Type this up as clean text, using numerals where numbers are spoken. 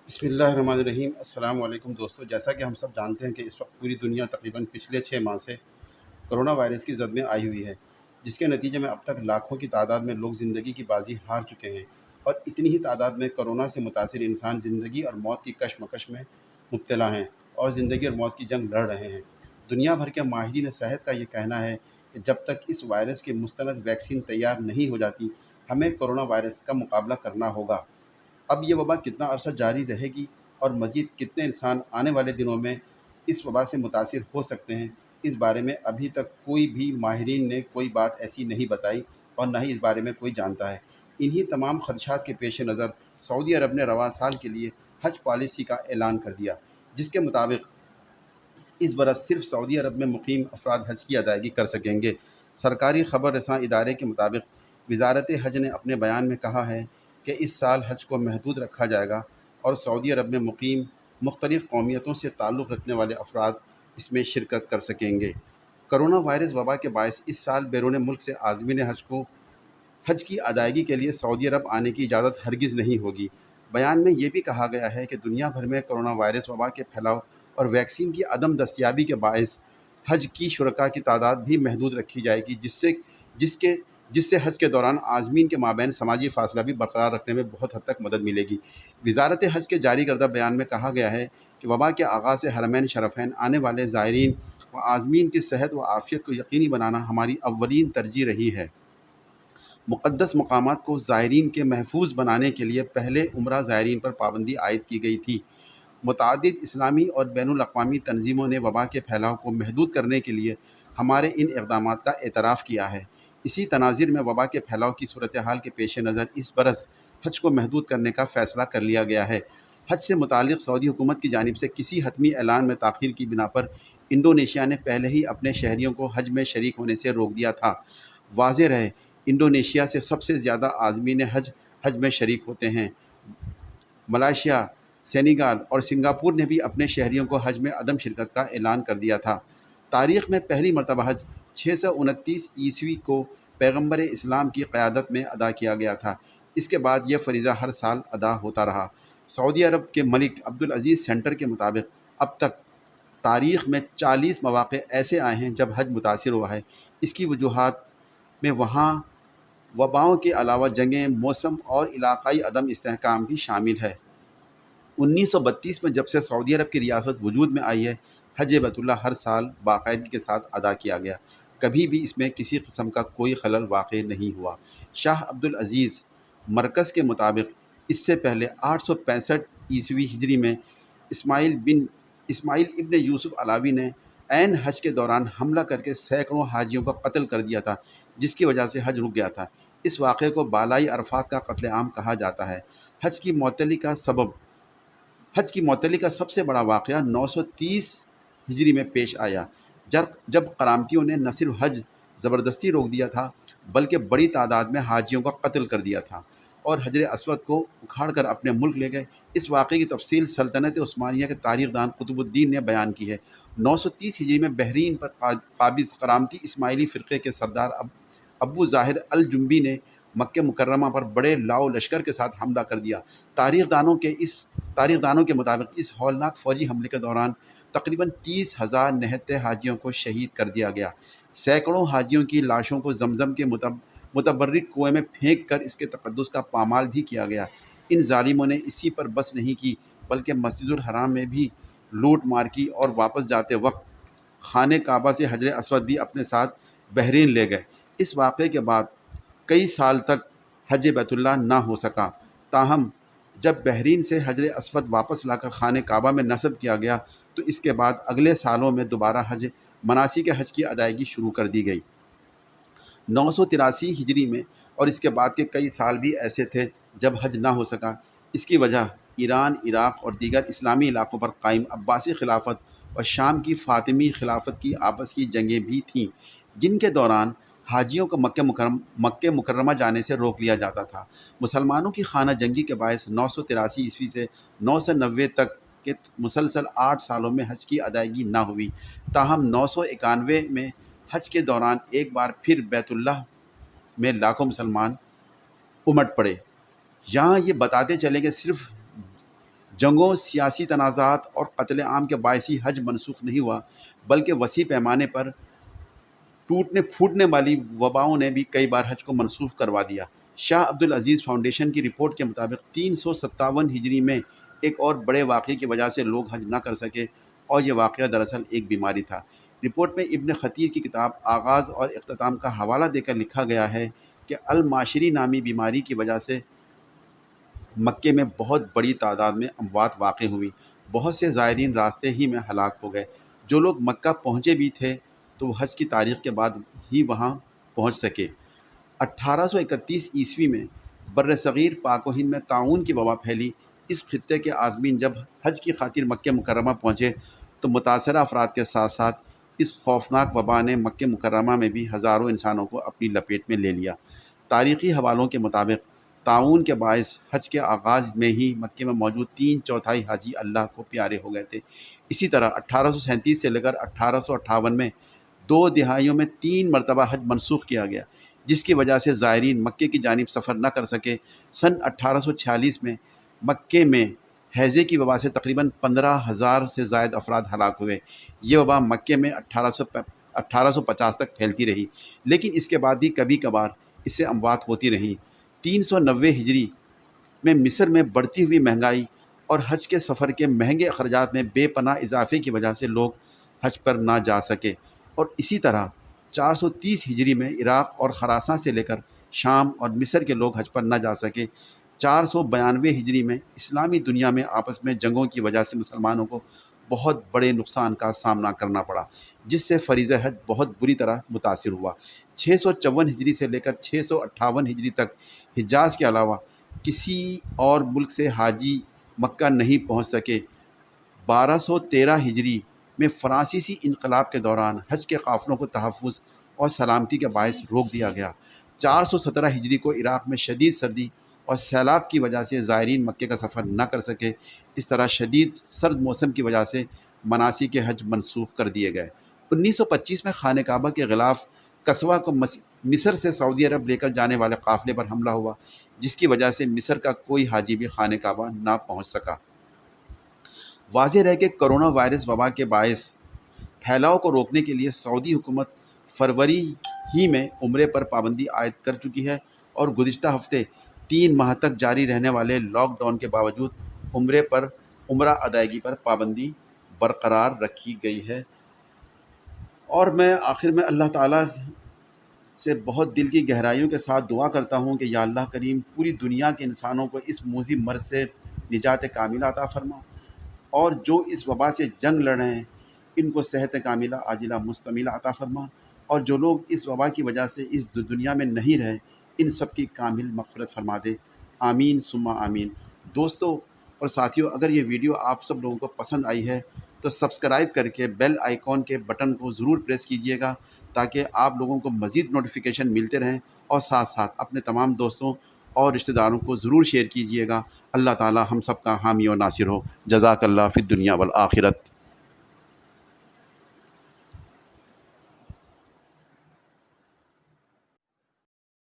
بسم اللہ الرحمن الرحیم۔ السلام علیکم دوستو، جیسا کہ ہم سب جانتے ہیں کہ اس وقت پوری دنیا تقریباً پچھلے 6 ماہ سے کرونا وائرس کی زد میں آئی ہوئی ہے، جس کے نتیجے میں اب تک لاکھوں کی تعداد میں لوگ زندگی کی بازی ہار چکے ہیں، اور اتنی ہی تعداد میں کرونا سے متاثر انسان زندگی اور موت کی کشمکش میں مبتلا ہیں اور زندگی اور موت کی جنگ لڑ رہے ہیں۔ دنیا بھر کے ماہرین صحت کا یہ کہنا ہے کہ جب تک اس وائرس کی مستند ویکسین تیار نہیں ہو جاتی، ہمیں کرونا وائرس کا مقابلہ کرنا ہوگا۔ اب یہ وبا کتنا عرصہ جاری رہے گی اور مزید کتنے انسان آنے والے دنوں میں اس وبا سے متاثر ہو سکتے ہیں، اس بارے میں ابھی تک کوئی بھی ماہرین نے کوئی بات ایسی نہیں بتائی اور نہ ہی اس بارے میں کوئی جانتا ہے۔ انہی تمام خدشات کے پیش نظر سعودی عرب نے رواں سال کے لیے حج پالیسی کا اعلان کر دیا، جس کے مطابق اس برس صرف سعودی عرب میں مقیم افراد حج کی ادائیگی کر سکیں گے۔ سرکاری خبر رساں ادارے کے مطابق وزارت حج نے اپنے بیان میں کہا ہے کہ اس سال حج کو محدود رکھا جائے گا اور سعودی عرب میں مقیم مختلف قومیتوں سے تعلق رکھنے والے افراد اس میں شرکت کر سکیں گے۔ کرونا وائرس وبا کے باعث اس سال بیرون ملک سے عازمین حج کی ادائیگی کے لیے سعودی عرب آنے کی اجازت ہرگز نہیں ہوگی۔ بیان میں یہ بھی کہا گیا ہے کہ دنیا بھر میں کرونا وائرس وبا کے پھیلاؤ اور ویکسین کی عدم دستیابی کے باعث حج کی شرکاء کی تعداد بھی محدود رکھی جائے گی، جس سے حج کے دوران عازمین کے مابین سماجی فاصلہ بھی برقرار رکھنے میں بہت حد تک مدد ملے گی۔ وزارت حج کے جاری کردہ بیان میں کہا گیا ہے کہ وبا کے آغاز سے حرمین شریفین آنے والے زائرین و عازمین کی صحت و عافیت کو یقینی بنانا ہماری اولین ترجیح رہی ہے۔ مقدس مقامات کو زائرین کے محفوظ بنانے کے لیے پہلے عمرہ زائرین پر پابندی عائد کی گئی تھی۔ متعدد اسلامی اور بین الاقوامی تنظیموں نے وبا کے پھیلاؤ کو محدود کرنے کے لیے ہمارے ان اقدامات کا اعتراف کیا ہے۔ اسی تناظر میں وبا کے پھیلاؤ کی صورتحال کے پیش نظر اس برس حج کو محدود کرنے کا فیصلہ کر لیا گیا ہے۔ حج سے متعلق سعودی حکومت کی جانب سے کسی حتمی اعلان میں تاخیر کی بنا پر انڈونیشیا نے پہلے ہی اپنے شہریوں کو حج میں شریک ہونے سے روک دیا تھا۔ واضح رہے، انڈونیشیا سے سب سے زیادہ عازمین حج میں شریک ہوتے ہیں۔ ملائیشیا، سینیگال اور سنگاپور نے بھی اپنے شہریوں کو حج میں عدم شرکت کا اعلان کر دیا تھا۔ تاریخ میں پہلی مرتبہ حج 629 عیسوی کو پیغمبر اسلام کی قیادت میں ادا کیا گیا تھا۔ اس کے بعد یہ فریضہ ہر سال ادا ہوتا رہا۔ سعودی عرب کے ملک عبدالعزیز سینٹر کے مطابق اب تک تاریخ میں 40 مواقع ایسے آئے ہیں جب حج متاثر ہوا ہے۔ اس کی وجوہات میں وہاں وباؤں کے علاوہ جنگیں، موسم اور علاقائی عدم استحکام بھی شامل ہے۔ 1932 میں جب سے سعودی عرب کی ریاست وجود میں آئی ہے، حج بیت اللہ ہر سال باقاعدگی کے ساتھ ادا کیا گیا، کبھی بھی اس میں کسی قسم کا کوئی خلل واقع نہیں ہوا۔ شاہ عبدالعزیز مرکز کے مطابق اس سے پہلے 865 عیسوی ہجری میں اسماعیل ابن یوسف علاوی نے عین حج کے دوران حملہ کر کے سینکڑوں حاجیوں کو قتل کر دیا تھا، جس کی وجہ سے حج رک گیا تھا۔ اس واقعے کو بالائی عرفات کا قتل عام کہا جاتا ہے۔ حج کی معطلی کا سب سے بڑا واقعہ 930 ہجری میں پیش آیا، جب قرامتیوں نے نہ صرف حج زبردستی روک دیا تھا بلکہ بڑی تعداد میں حاجیوں کا قتل کر دیا تھا اور حجر اسود کو اکھاڑ کر اپنے ملک لے گئے۔ اس واقعے کی تفصیل سلطنت عثمانیہ کے تاریخ دان قطب الدین نے بیان کی ہے۔ 930 ہجری میں بحرین پر قابض قرامتی اسماعیلی فرقے کے سردار ابو ظاہر الجنبی نے مکہ مکرمہ پر بڑے لاؤ لشکر کے ساتھ حملہ کر دیا۔ تاریخ دانوں کے مطابق اس ہولناک فوجی حملے کے دوران تقریباً 30,000 نہتے حاجیوں کو شہید کر دیا گیا۔ سینکڑوں حاجیوں کی لاشوں کو زمزم کے متبرک کنویں میں پھینک کر اس کے تقدس کا پامال بھی کیا گیا۔ ان ظالموں نے اسی پر بس نہیں کی بلکہ مسجد الحرام میں بھی لوٹ مار کی اور واپس جاتے وقت خانہ کعبہ سے حجر اسود بھی اپنے ساتھ بحرین لے گئے۔ اس واقعے کے بعد کئی سال تک حج بیت اللہ نہ ہو سکا، تاہم جب بحرین سے حجر اسود واپس لا کر خانہ کعبہ میں نصب کیا گیا تو اس کے بعد اگلے سالوں میں دوبارہ مناسک حج کی ادائیگی شروع کر دی گئی۔ 983 ہجری میں اور اس کے بعد کے کئی سال بھی ایسے تھے جب حج نہ ہو سکا۔ اس کی وجہ ایران، عراق اور دیگر اسلامی علاقوں پر قائم عباسی خلافت اور شام کی فاطمی خلافت کی آپس کی جنگیں بھی تھیں، جن کے دوران حاجیوں کو مکہ مکرمہ جانے سے روک لیا جاتا تھا۔ مسلمانوں کی خانہ جنگی کے باعث 983 عیسوی سے 990 تک کے مسلسل 8 سالوں میں حج کی ادائیگی نہ ہوئی، تاہم 991 میں حج کے دوران ایک بار پھر بیت اللہ میں لاکھوں مسلمان امٹ پڑے۔ یہاں یہ بتاتے چلیں کہ صرف جنگوں، سیاسی تنازعات اور قتل عام کے باعث ہی حج منسوخ نہیں ہوا، بلکہ وسیع پیمانے پر ٹوٹنے پھوٹنے والی وباؤں نے بھی کئی بار حج کو منسوخ کروا دیا۔ شاہ عبدالعزیز فاؤنڈیشن کی رپورٹ کے مطابق 357 ہجری میں ایک اور بڑے واقعے کی وجہ سے لوگ حج نہ کر سکے، اور یہ واقعہ دراصل ایک بیماری تھا۔ رپورٹ میں ابن خطیر کی کتاب آغاز اور اختتام کا حوالہ دے کر لکھا گیا ہے کہ الماشری نامی بیماری کی وجہ سے مکے میں بہت بڑی تعداد میں اموات واقع ہوئی۔ بہت سے زائرین راستے ہی میں ہلاک ہو گئے۔ جو لوگ مکہ پہنچے بھی تھے تو وہ حج کی تاریخ کے بعد ہی وہاں پہنچ سکے۔ 1831 عیسوی میں برصغیر پاک و ہند میں طاعون کی وبا پھیلی۔ اس خطے کے عازمین جب حج کی خاطر مکہ مکرمہ پہنچے تو متاثرہ افراد کے ساتھ ساتھ اس خوفناک وبا نے مکہ مکرمہ میں بھی ہزاروں انسانوں کو اپنی لپیٹ میں لے لیا۔ تاریخی حوالوں کے مطابق طاعون کے باعث حج کے آغاز میں ہی مکے میں موجود 3/4 حاجی اللہ کو پیارے ہو گئے تھے۔ اسی طرح 1837 سے لے کر 1858 میں 2 دہائیوں میں 3 مرتبہ حج منسوخ کیا گیا، جس کی وجہ سے زائرین مکے کی جانب سفر نہ کر سکے۔ سن 1846 میں مکے میں ہیضے کی وبا سے تقریباً 15,000 سے زائد افراد ہلاک ہوئے۔ یہ وبا مکے میں 1850 تک پھیلتی رہی، لیکن اس کے بعد بھی کبھی کبھار اس سے اموات ہوتی رہیں۔ 390 ہجری میں مصر میں بڑھتی ہوئی مہنگائی اور حج کے سفر کے مہنگے اخراجات میں بے پناہ اضافے کی وجہ سے لوگ حج پر نہ جا سکے، اور اسی طرح 430 ہجری میں عراق اور خراساں سے لے کر شام اور مصر کے لوگ حج پر نہ جا سکے۔ 492 ہجری میں اسلامی دنیا میں آپس میں جنگوں کی وجہ سے مسلمانوں کو بہت بڑے نقصان کا سامنا کرنا پڑا، جس سے فریضہ حج بہت بری طرح متاثر ہوا۔ 654 ہجری سے لے کر 658 ہجری تک حجاز کے علاوہ کسی اور ملک سے حاجی مکہ نہیں پہنچ سکے۔ 1213 ہجری میں فرانسیسی انقلاب کے دوران حج کے قافلوں کو تحفظ اور سلامتی کے باعث روک دیا گیا۔ 417 ہجری کو عراق میں شدید سردی اور سیلاب کی وجہ سے زائرین مکے کا سفر نہ کر سکے۔ اس طرح شدید سرد موسم کی وجہ سے مناسک حج منسوخ کر دیے گئے۔ 1925 میں خانہ کعبہ کے غلاف قصوہ کو مصر سے سعودی عرب لے کر جانے والے قافلے پر حملہ ہوا، جس کی وجہ سے مصر کا کوئی حاجی بھی خانہ کعبہ نہ پہنچ سکا۔ واضح رہے کہ کرونا وائرس وبا کے باعث پھیلاؤ کو روکنے کے لیے سعودی حکومت فروری ہی میں عمرے پر پابندی عائد کر چکی ہے، اور گزشتہ ہفتے 3 ماہ تک جاری رہنے والے لاک ڈاؤن کے باوجود عمرہ ادائیگی پر پابندی برقرار رکھی گئی ہے۔ اور میں آخر میں اللہ تعالیٰ سے بہت دل کی گہرائیوں کے ساتھ دعا کرتا ہوں کہ یا اللہ کریم پوری دنیا کے انسانوں کو اس موذی مرض سے نجات کاملہ عطا فرما، اور جو اس وبا سے جنگ لڑ رہے ہیں ان کو صحت کاملہ عاجلہ مستملہ عطا فرما، اور جو لوگ اس وبا کی وجہ سے اس دنیا میں نہیں رہے ان سب کی کامل مغفرت فرما دے۔ آمین ثم آمین۔ دوستو اور ساتھیوں، اگر یہ ویڈیو آپ سب لوگوں کو پسند آئی ہے تو سبسکرائب کر کے بیل آئیکن کے بٹن کو ضرور پریس کیجیے گا، تاکہ آپ لوگوں کو مزید نوٹیفیکیشن ملتے رہیں، اور ساتھ ساتھ اپنے تمام دوستوں اور رشتہ داروں کو ضرور شیئر کیجیے گا۔ اللہ تعالی ہم سب کا حامی و ناصر ہو۔ جزاک اللہ فی الدنیا والآخرت۔